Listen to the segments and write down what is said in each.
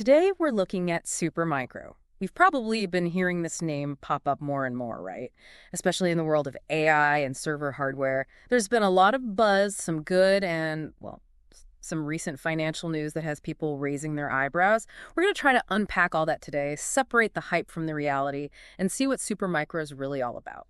Today we're looking at Supermicro. We've probably been hearing this name pop up more and more, right? Especially in the world of AI and server hardware. There's been a lot of buzz, some good and, well, some recent financial news that has people raising their eyebrows. We're going to try to unpack all that today, separate the hype from the reality, and see what Supermicro is really all about.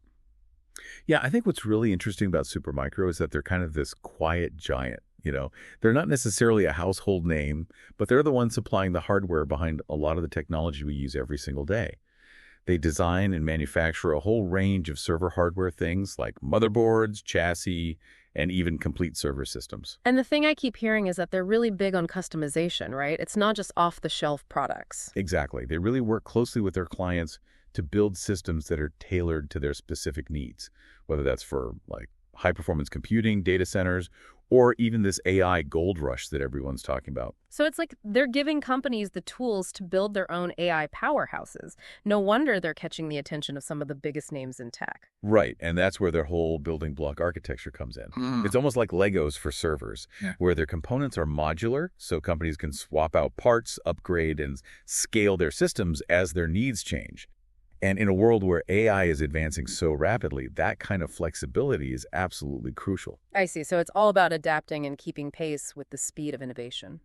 Yeah, I think what's really interesting about Supermicro is that they're kind of this quiet giant. They're not necessarily a household name, but they're the ones supplying the hardware behind a lot of the technology we use every single day. They design and manufacture a whole range of server hardware things like motherboards, chassis, and even complete server systems. And the thing I keep hearing is that they're really big on customization, right? It's not just off-the-shelf products. Exactly. They really work closely with their clients to build systems that are tailored to their specific needs, whether that's for high-performance computing, data centers, or even this AI gold rush that everyone's talking about. So it's like they're giving companies the tools to build their own AI powerhouses. No wonder they're catching the attention of some of the biggest names in tech. Right, and that's where their whole building block architecture comes in. It's almost like Legos for servers, where their components are modular, so companies can swap out parts, upgrade, and scale their systems as their needs change. And in a world where AI is advancing so rapidly, that kind of flexibility is absolutely crucial. I see. So it's all about adapting and keeping pace with the speed of innovation.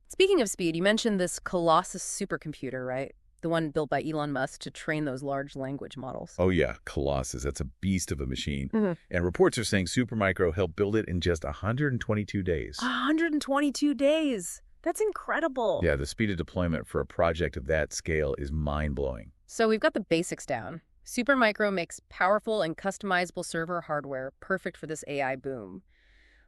Speaking of speed, you mentioned this Colossus supercomputer, right? The one built by Elon Musk to train those large language models. Oh yeah, Colossus. That's a beast of a machine. Mm-hmm. And reports are saying Supermicro helped build it in just 122 days. 122 days. That's incredible. Yeah, the speed of deployment for a project of that scale is mind-blowing. So we've got the basics down. Supermicro makes powerful and customizable server hardware perfect for this AI boom.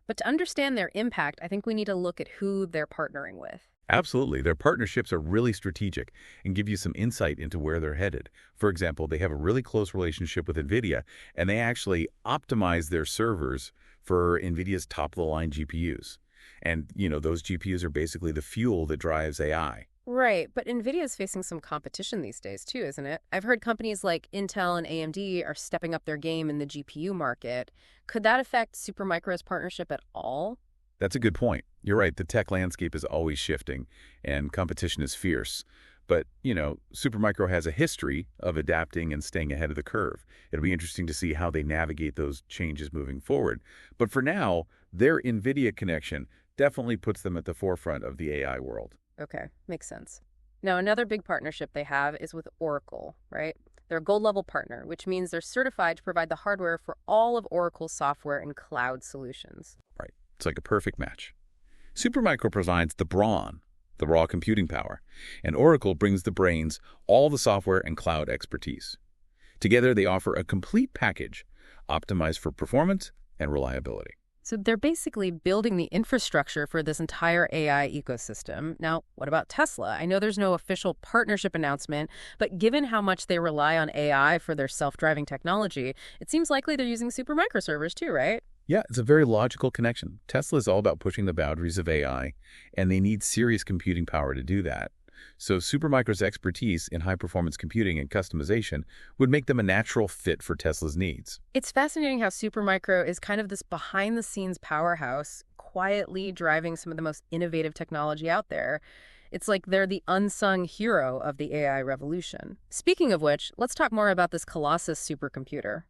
But to understand their impact, I think we need to look at who they're partnering with. Absolutely. Their partnerships are really strategic and give you some insight into where they're headed. For example, they have a really close relationship with NVIDIA, and they actually optimize their servers for NVIDIA's top-of-the-line GPUs. And, those GPUs are basically the fuel that drives AI. Right, but NVIDIA is facing some competition these days too, isn't it? I've heard companies like Intel and AMD are stepping up their game in the GPU market. Could that affect Supermicro's partnership at all? That's a good point. You're right, the tech landscape is always shifting, and competition is fierce. But, Supermicro has a history of adapting and staying ahead of the curve. It'll be interesting to see how they navigate those changes moving forward. But for now, their NVIDIA connection definitely puts them at the forefront of the AI world. Okay, makes sense. Now, another big partnership they have is with Oracle, right? They're a gold-level partner, which means they're certified to provide the hardware for all of Oracle's software and cloud solutions. Right. It's like a perfect match. Supermicro provides the brawn, the raw computing power, and Oracle brings the brains, all the software and cloud expertise. Together, they offer a complete package optimized for performance and reliability. So they're basically building the infrastructure for this entire AI ecosystem. Now, what about Tesla? I know there's no official partnership announcement, but given how much they rely on AI for their self-driving technology, it seems likely they're using Supermicro servers too, right? Yeah, it's a very logical connection. Tesla is all about pushing the boundaries of AI, and they need serious computing power to do that. So Supermicro's expertise in high-performance computing and customization would make them a natural fit for Tesla's needs. It's fascinating how Supermicro is kind of this behind-the-scenes powerhouse, quietly driving some of the most innovative technology out there. It's like they're the unsung hero of the AI revolution. Speaking of which, let's talk more about this Colossus supercomputer.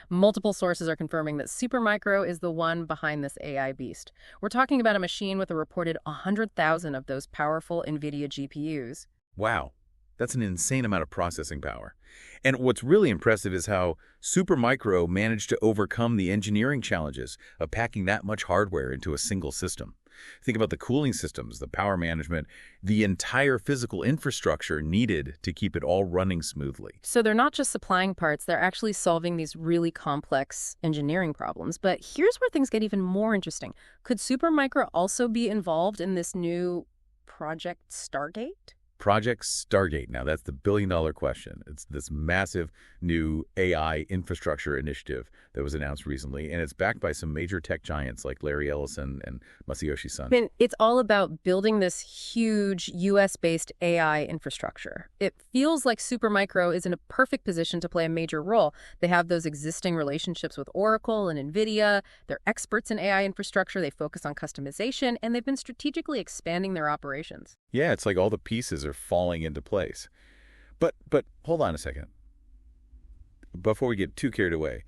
Multiple sources are confirming that Supermicro is the one behind this AI beast. We're talking about a machine with a reported 100,000 of those powerful NVIDIA GPUs. Wow, that's an insane amount of processing power. And what's really impressive is how Supermicro managed to overcome the engineering challenges of packing that much hardware into a single system. Think about the cooling systems, the power management, the entire physical infrastructure needed to keep it all running smoothly. So they're not just supplying parts, they're actually solving these really complex engineering problems. But here's where things get even more interesting. Could Supermicro also be involved in this new Project Stargate? Project Stargate. Now, that's the billion-dollar question. It's this massive new AI infrastructure initiative that was announced recently, and it's backed by some major tech giants like Larry Ellison and Masayoshi Son. And it's all about building this huge US-based AI infrastructure. It feels like Supermicro is in a perfect position to play a major role. They have those existing relationships with Oracle and NVIDIA. They're experts in AI infrastructure. They focus on customization, and they've been strategically expanding their operations. Yeah, it's like all the pieces are falling into place. But hold on a second. Before we get too carried away,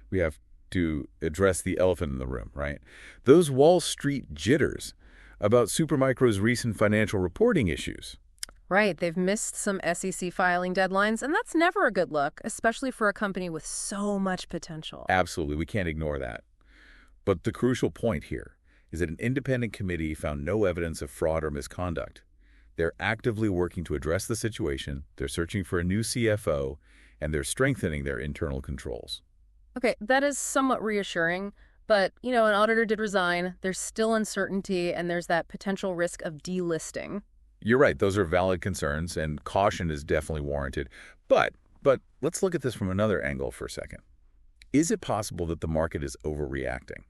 we have to address the elephant in the room, right? Those Wall Street jitters about Supermicro's recent financial reporting issues. Right, they've missed some SEC filing deadlines, and that's never a good look, especially for a company with so much potential. Absolutely, we can't ignore that. But the crucial point here is that an independent committee found no evidence of fraud or misconduct. They're actively working to address the situation, they're searching for a new CFO, and they're strengthening their internal controls. Okay, that is somewhat reassuring, but, an auditor did resign, there's still uncertainty, and there's that potential risk of delisting. You're right, those are valid concerns, and caution is definitely warranted. But let's look at this from another angle for a second. Is it possible that the market is overreacting?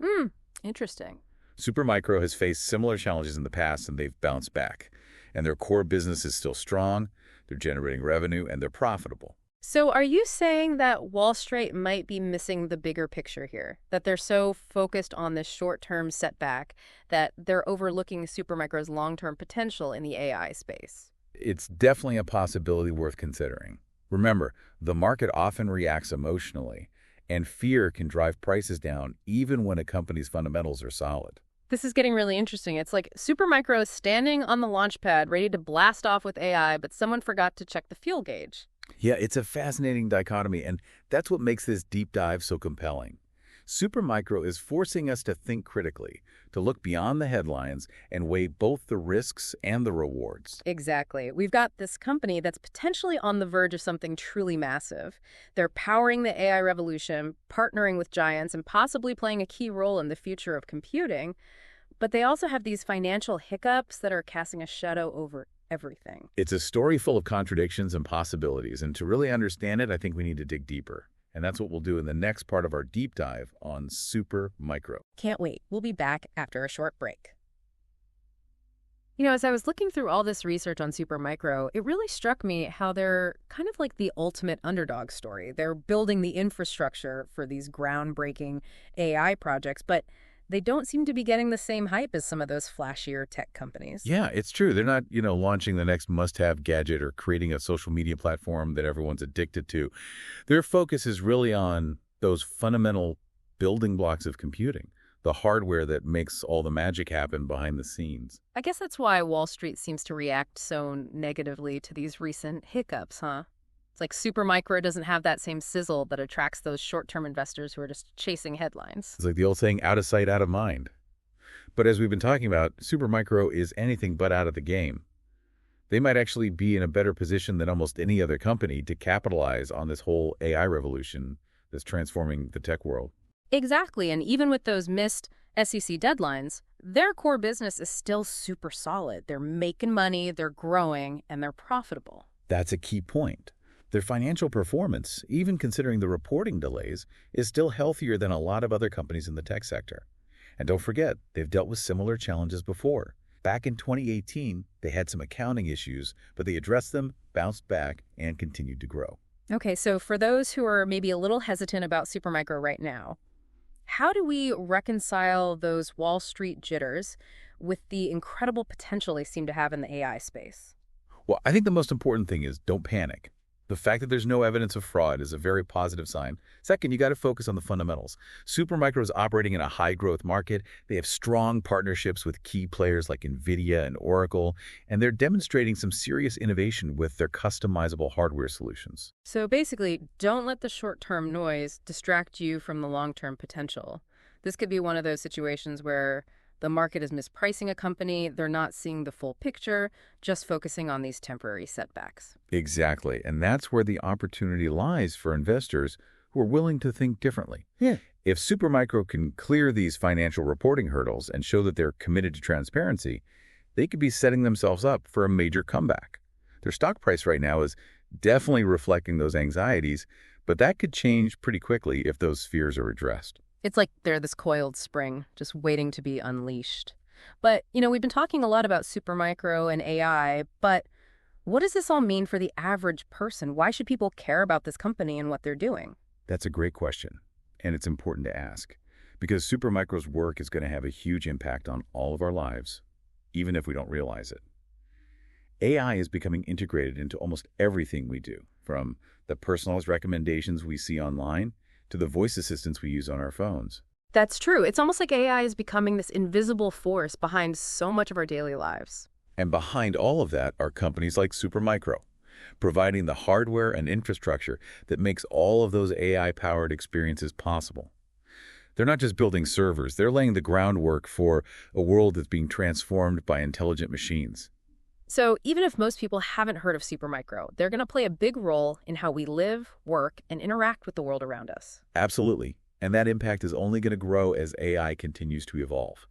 Interesting. Supermicro has faced similar challenges in the past, and they've bounced back. And their core business is still strong, they're generating revenue, and they're profitable. So are you saying that Wall Street might be missing the bigger picture here? That they're so focused on this short-term setback that they're overlooking Supermicro's long-term potential in the AI space? It's definitely a possibility worth considering. Remember, the market often reacts emotionally, and fear can drive prices down even when a company's fundamentals are solid. This is getting really interesting. It's like Supermicro is standing on the launch pad ready to blast off with AI, but someone forgot to check the fuel gauge. Yeah, it's a fascinating dichotomy, and that's what makes this deep dive so compelling. Supermicro is forcing us to think critically, to look beyond the headlines and weigh both the risks and the rewards. Exactly. We've got this company that's potentially on the verge of something truly massive. They're powering the AI revolution, partnering with giants, and possibly playing a key role in the future of computing. But they also have these financial hiccups that are casting a shadow over everything. It's a story full of contradictions and possibilities, and to really understand it, I think we need to dig deeper. And that's what we'll do in the next part of our deep dive on Supermicro. Can't wait. We'll be back after a short break. As I was looking through all this research on Supermicro, it really struck me how they're kind of like the ultimate underdog story. They're building the infrastructure for these groundbreaking AI projects, but they don't seem to be getting the same hype as some of those flashier tech companies. Yeah, it's true. They're not, launching the next must-have gadget or creating a social media platform that everyone's addicted to. Their focus is really on those fundamental building blocks of computing, the hardware that makes all the magic happen behind the scenes. I guess that's why Wall Street seems to react so negatively to these recent hiccups, huh? It's like Supermicro doesn't have that same sizzle that attracts those short-term investors who are just chasing headlines. It's like the old saying, out of sight, out of mind. But as we've been talking about, Supermicro is anything but out of the game. They might actually be in a better position than almost any other company to capitalize on this whole AI revolution that's transforming the tech world. Exactly, and even with those missed SEC deadlines, their core business is still super solid. They're making money, they're growing, and they're profitable. That's a key point. Their financial performance, even considering the reporting delays, is still healthier than a lot of other companies in the tech sector. And don't forget, they've dealt with similar challenges before. Back in 2018, they had some accounting issues, but they addressed them, bounced back, and continued to grow. Okay, so for those who are maybe a little hesitant about Supermicro right now, how do we reconcile those Wall Street jitters with the incredible potential they seem to have in the AI space? Well, I think the most important thing is don't panic. The fact that there's no evidence of fraud is a very positive sign. Second, you got to focus on the fundamentals. Supermicro is operating in a high-growth market. They have strong partnerships with key players like NVIDIA and Oracle, and they're demonstrating some serious innovation with their customizable hardware solutions. So basically, don't let the short-term noise distract you from the long-term potential. This could be one of those situations where the market is mispricing a company, they're not seeing the full picture, just focusing on these temporary setbacks. Exactly, and that's where the opportunity lies for investors who are willing to think differently. Yeah. If Supermicro can clear these financial reporting hurdles and show that they're committed to transparency, they could be setting themselves up for a major comeback. Their stock price right now is definitely reflecting those anxieties, but that could change pretty quickly if those fears are addressed. It's like they're this coiled spring, just waiting to be unleashed. But, we've been talking a lot about Supermicro and AI, but what does this all mean for the average person? Why should people care about this company and what they're doing? That's a great question, and it's important to ask, because Supermicro's work is going to have a huge impact on all of our lives, even if we don't realize it. AI is becoming integrated into almost everything we do, from the personalized recommendations we see online to the voice assistants we use on our phones. That's true. It's almost like AI is becoming this invisible force behind so much of our daily lives. And behind all of that are companies like Supermicro, providing the hardware and infrastructure that makes all of those AI-powered experiences possible. They're not just building servers, they're laying the groundwork for a world that's being transformed by intelligent machines. So even if most people haven't heard of Supermicro, they're going to play a big role in how we live, work, and interact with the world around us. Absolutely. And that impact is only going to grow as AI continues to evolve.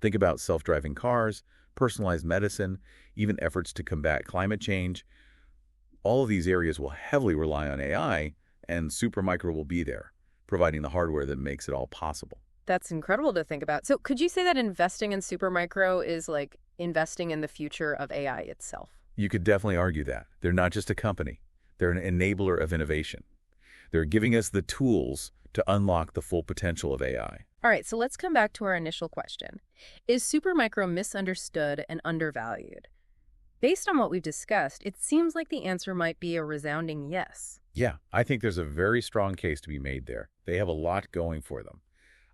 Think about self-driving cars, personalized medicine, even efforts to combat climate change. All of these areas will heavily rely on AI, and Supermicro will be there, providing the hardware that makes it all possible. That's incredible to think about. So could you say that investing in Supermicro is like investing in the future of AI itself? You could definitely argue that. They're not just a company. They're an enabler of innovation. They're giving us the tools to unlock the full potential of AI. All right, so let's come back to our initial question. Is Supermicro misunderstood and undervalued? Based on what we've discussed, it seems like the answer might be a resounding yes. Yeah, I think there's a very strong case to be made there. They have a lot going for them.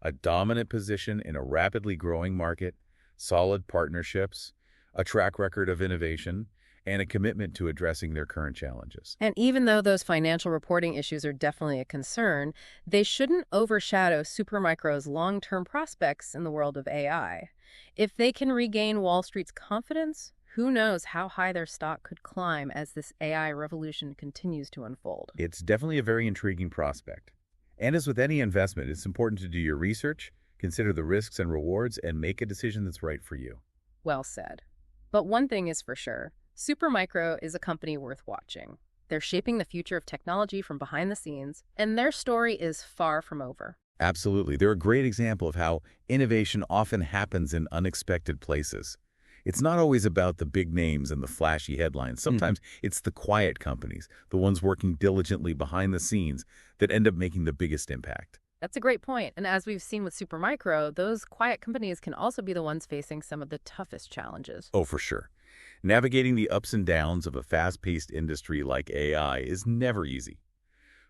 A dominant position in a rapidly growing market, solid partnerships, a track record of innovation, and a commitment to addressing their current challenges. And even though those financial reporting issues are definitely a concern, they shouldn't overshadow Supermicro's long-term prospects in the world of AI. If they can regain Wall Street's confidence, who knows how high their stock could climb as this AI revolution continues to unfold. It's definitely a very intriguing prospect. And as with any investment, it's important to do your research, consider the risks and rewards, and make a decision that's right for you. Well said. But one thing is for sure, Supermicro is a company worth watching. They're shaping the future of technology from behind the scenes, and their story is far from over. Absolutely. They're a great example of how innovation often happens in unexpected places. It's not always about the big names and the flashy headlines. Sometimes it's the quiet companies, the ones working diligently behind the scenes, that end up making the biggest impact. That's a great point. And as we've seen with Supermicro, those quiet companies can also be the ones facing some of the toughest challenges. Oh, for sure. Navigating the ups and downs of a fast-paced industry like AI is never easy.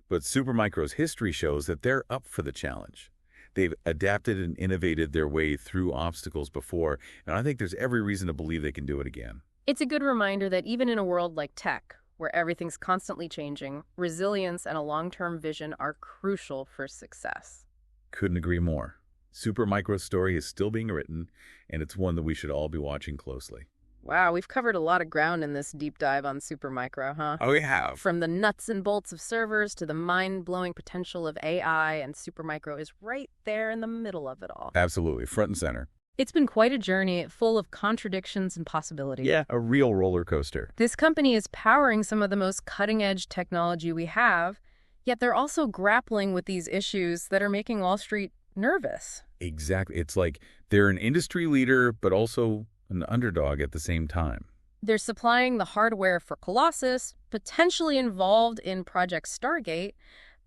But Supermicro's history shows that they're up for the challenge. They've adapted and innovated their way through obstacles before, and I think there's every reason to believe they can do it again. It's a good reminder that even in a world like tech, where everything's constantly changing, resilience and a long-term vision are crucial for success. Couldn't agree more. Supermicro's story is still being written, and it's one that we should all be watching closely. Wow, we've covered a lot of ground in this deep dive on Supermicro, huh? Oh, we have. From the nuts and bolts of servers to the mind-blowing potential of AI, and Supermicro is right there in the middle of it all. Absolutely, front and center. It's been quite a journey full of contradictions and possibilities. Yeah, a real roller coaster. This company is powering some of the most cutting-edge technology we have, yet they're also grappling with these issues that are making Wall Street nervous. Exactly. It's like they're an industry leader, but also an underdog at the same time. They're supplying the hardware for Colossus, potentially involved in Project Stargate,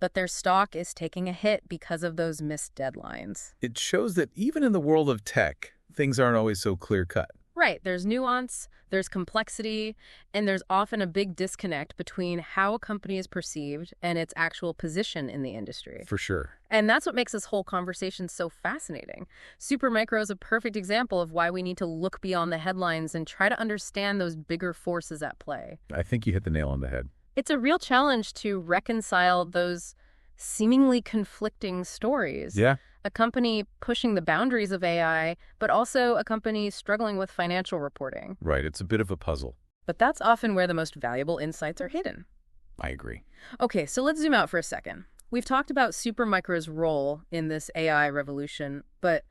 but their stock is taking a hit because of those missed deadlines. It shows that even in the world of tech, things aren't always so clear-cut. Right. There's nuance, there's complexity, and there's often a big disconnect between how a company is perceived and its actual position in the industry. For sure. And that's what makes this whole conversation so fascinating. Supermicro is a perfect example of why we need to look beyond the headlines and try to understand those bigger forces at play. I think you hit the nail on the head. It's a real challenge to reconcile those seemingly conflicting stories. Yeah. A company pushing the boundaries of AI, but also a company struggling with financial reporting. Right. It's a bit of a puzzle. But that's often where the most valuable insights are hidden. I agree. Okay, so let's zoom out for a second. We've talked about Supermicro's role in this AI revolution, but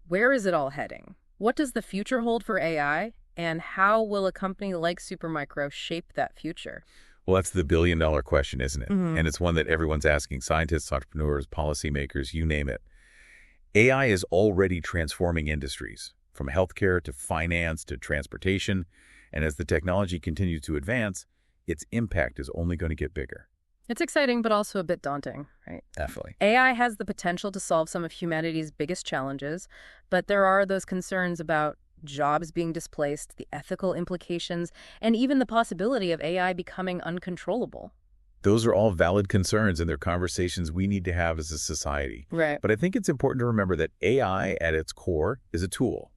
where is it all heading? What does the future hold for AI, and how will a company like Supermicro shape that future? Well, that's the billion-dollar question, isn't it? And it's one that everyone's asking, scientists, entrepreneurs, policymakers, you name it. AI is already transforming industries, from healthcare to finance to transportation, and as the technology continues to advance, its impact is only going to get bigger. It's exciting, but also a bit daunting, right? Definitely. AI has the potential to solve some of humanity's biggest challenges, but there are those concerns about jobs being displaced, the ethical implications, and even the possibility of AI becoming uncontrollable. Those are all valid concerns, and they're conversations we need to have as a society. Right. But I think it's important to remember that AI at its core is a tool.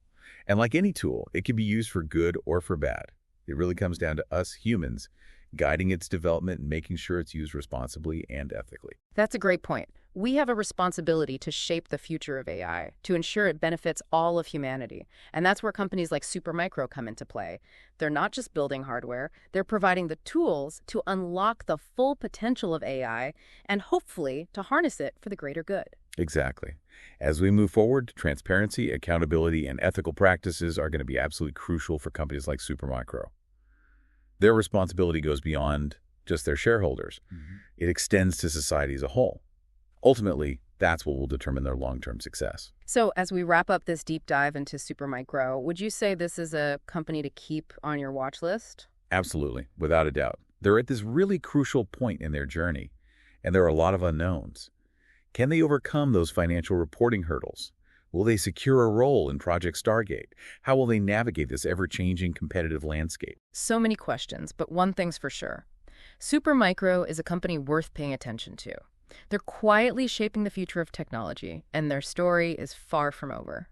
And like any tool, it can be used for good or for bad. It really comes down to us humans guiding its development and making sure it's used responsibly and ethically. That's a great point. We have a responsibility to shape the future of AI, to ensure it benefits all of humanity. And that's where companies like Supermicro come into play. They're not just building hardware, they're providing the tools to unlock the full potential of AI and hopefully to harness it for the greater good. Exactly. As we move forward, transparency, accountability, and ethical practices are going to be absolutely crucial for companies like Supermicro. Their responsibility goes beyond just their shareholders. It extends to society as a whole. Ultimately, that's what will determine their long-term success. So as we wrap up this deep dive into Supermicro, would you say this is a company to keep on your watch list? Absolutely, without a doubt. They're at this really crucial point in their journey, and there are a lot of unknowns. Can they overcome those financial reporting hurdles? Will they secure a role in Project Stargate? How will they navigate this ever-changing competitive landscape? So many questions, but one thing's for sure. Supermicro is a company worth paying attention to. They're quietly shaping the future of technology, and their story is far from over.